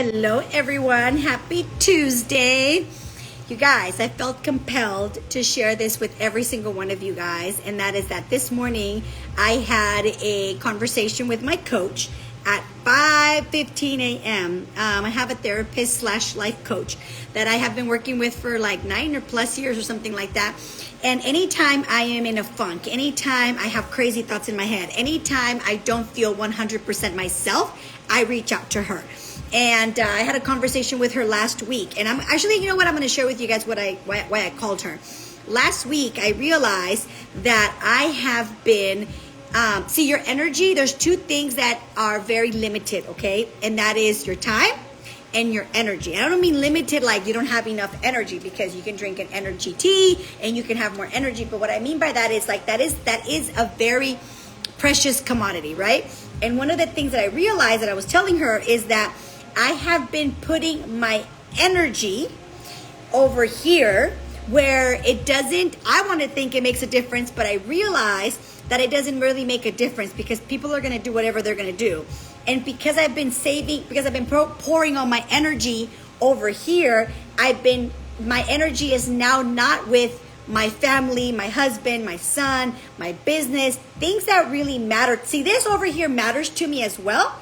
Hello, everyone. Happy Tuesday. You guys, I felt compelled to share this with every single one of you guys, and that is that this morning I had a conversation with my coach at 5:15 a.m. I have a therapist slash life coach that I have been working with for like 9 or plus years or something like that. And anytime I am in a funk, anytime I have crazy thoughts in my head, anytime I don't feel 100% myself, I reach out to her. And I had a conversation with her last week. And I'm actually, you know what, I'm going to share with you guys why I called her. Last week, I realized that I have been, see, your energy, there's two things that are very limited, okay? And that is your time and your energy. I don't mean limited like you don't have enough energy, because you can drink an energy tea and you can have more energy. But what I mean by that is like that is a very precious commodity, right? And one of the things that I realized that I was telling her is that I have been putting my energy over here where it doesn't, I want to think it makes a difference, but I realize that it doesn't really make a difference because people are going to do whatever they're going to do. And because I've been pouring all my energy over here, my energy is now not with my family, my husband, my son, my business, things that really matter. See, this over here matters to me as well.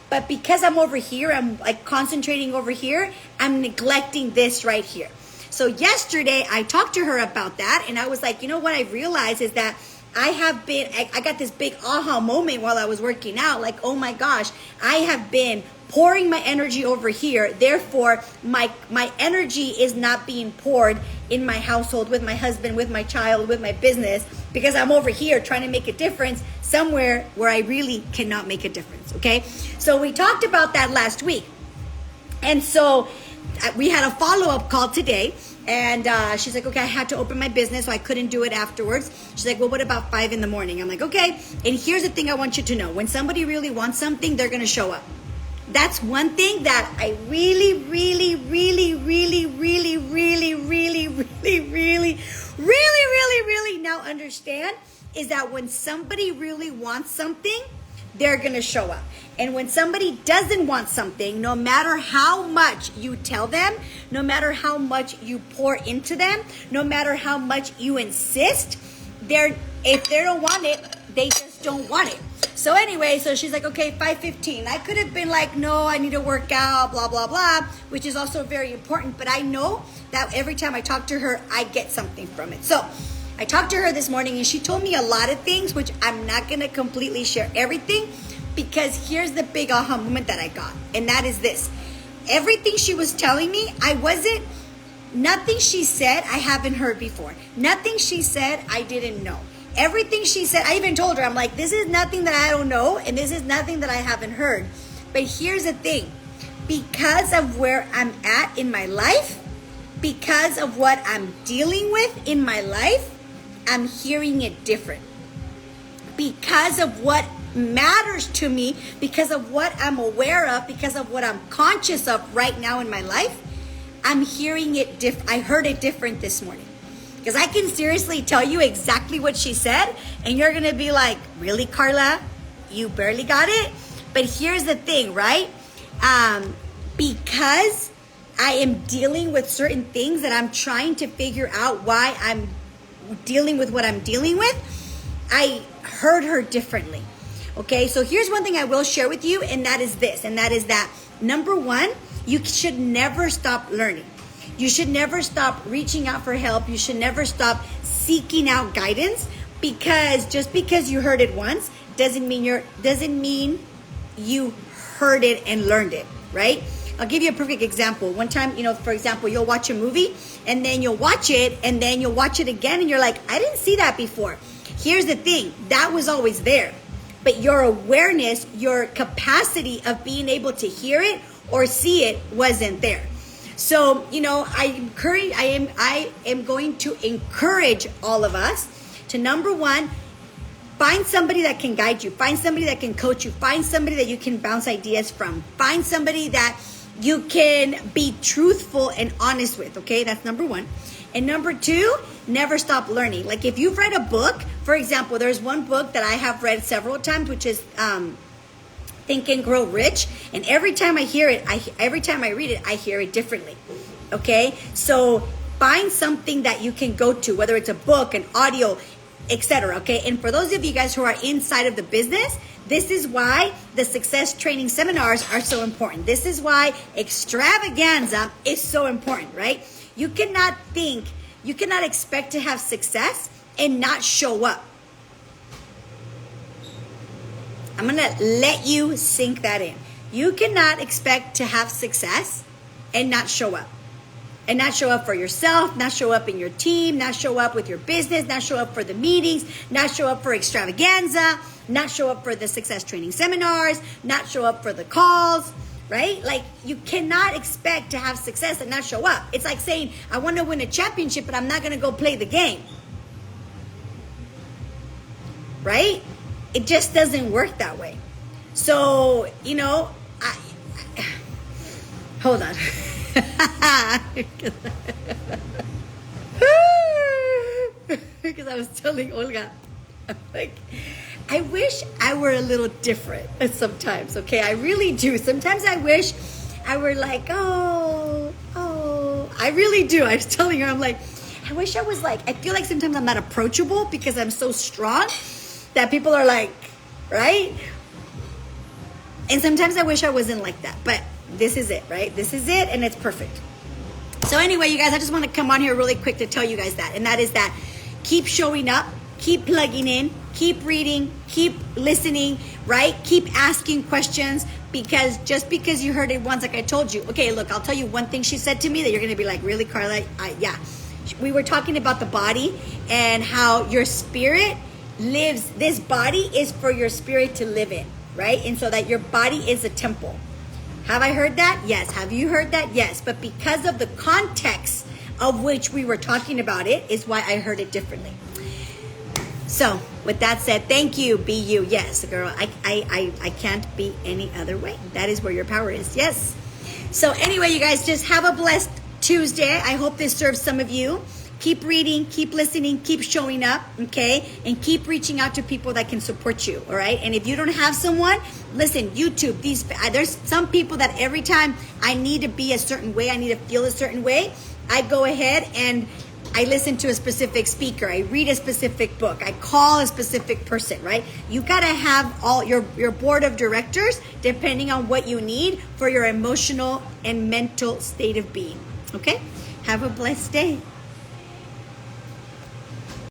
But because I'm over here, I'm like concentrating over here, I'm neglecting this right here. So yesterday I talked to her about that, and I was like, you know what I realized is that I got this big aha moment while I was working out, like, oh my gosh, I have been pouring my energy over here. Therefore, my energy is not being poured in my household, with my husband, with my child, with my business, because I'm over here trying to make a difference somewhere where I really cannot make a difference, okay? So we talked about that last week. And so we had a follow-up call today, and she's like, okay, I had to open my business, so I couldn't do it afterwards. She's like, well, what about 5 in the morning? I'm like, okay. And here's the thing I want you to know. When somebody really wants something, they're going to show up. That's one thing that I really now understand, is that when somebody really wants something, they're going to show up. And when somebody doesn't want something, no matter how much you tell them, no matter how much you pour into them, no matter how much you insist, if they don't want it, they just don't want it. So anyway, so she's like, okay, 5:15. I could have been like, no, I need to work out, blah, blah, blah, which is also very important. But I know that every time I talk to her, I get something from it. So I talked to her this morning, and she told me a lot of things, which I'm not going to completely share everything, because here's the big aha moment that I got. And that is this. Everything she was telling me, nothing she said I haven't heard before. Nothing she said I didn't know. Everything she said, I even told her, I'm like, this is nothing that I don't know, and this is nothing that I haven't heard. But here's the thing. Because of where I'm at in my life, because of what I'm dealing with in my life, I'm hearing it different. Because of what matters to me, because of what I'm aware of, because of what I'm conscious of right now in my life, I'm hearing it different. I heard it different this morning. Because I can seriously tell you exactly what she said, and you're going to be like, really, Karla? You barely got it? But here's the thing, right? Because I am dealing with certain things that I'm trying to figure out why I'm dealing with what I'm dealing with, I heard her differently. Okay, so here's one thing I will share with you, and that is this, and that is that, number one, you should never stop learning. You should never stop reaching out for help. You should never stop seeking out guidance, because just because you heard it once doesn't mean you heard it and learned it, right? I'll give you a perfect example. One time, for example, you'll watch a movie, and then you'll watch it, and then you'll watch it again, and you're like, I didn't see that before. Here's the thing. That was always there. But your awareness, your capacity of being able to hear it or see it wasn't there. So, I am going to encourage all of us to, number one, find somebody that can guide you. Find somebody that can coach you. Find somebody that you can bounce ideas from. Find somebody that you can be truthful and honest with, okay? That's number one. And number two, never stop learning. Like if you've read a book, for example, there's one book that I have read several times, which is Think and Grow Rich. And every time I hear it, every time I read it, I hear it differently. Okay? So find something that you can go to, whether it's a book, an audio, etc. Okay? And for those of you guys who are inside of the business, this is why the success training seminars are so important. This is why extravaganza is so important, right? You cannot expect to have success and not show up. I'm going to let you sink that in. You cannot expect to have success and not show up. And not show up for yourself, not show up in your team, not show up with your business, not show up for the meetings, not show up for extravaganza, not show up for the success training seminars, not show up for the calls, right? Like, you cannot expect to have success and not show up. It's like saying, I want to win a championship, but I'm not going to go play the game. Right? It just doesn't work that way. So, hold on. Because I was telling Olga, I'm like, I wish I were a little different sometimes, okay? I really do. Sometimes I wish I were like, oh, I really do. I was telling her, I'm like, I wish I was like, I feel like sometimes I'm not approachable because I'm so strong that people are like, right? And sometimes I wish I wasn't like that, but this is it, right? This is it, and it's perfect. So anyway, you guys, I just want to come on here really quick to tell you guys that, and that is that keep showing up, keep plugging in, keep reading, keep listening, right? Keep asking questions, because just because you heard it once, like I told you, okay, look, I'll tell you one thing she said to me that you're going to be like, really, Karla? Yeah. We were talking about the body and how your spirit lives, this body is for your spirit to live in, right? And so that your body is a temple. Have I heard that? Yes. Have you heard that? Yes. But because of the context of which we were talking about it is why I heard it differently. So with that said, thank you. Be you. Yes, girl. I can't be any other way. That is where your power is. Yes. So anyway, you guys, just have a blessed Tuesday. I hope this serves some of you. Keep reading, keep listening, keep showing up, okay? And keep reaching out to people that can support you, all right? And if you don't have someone, listen, YouTube, there's some people that every time I need to be a certain way, I need to feel a certain way, I go ahead and I listen to a specific speaker, I read a specific book, I call a specific person, right? You gotta have all your board of directors depending on what you need for your emotional and mental state of being, okay? Have a blessed day.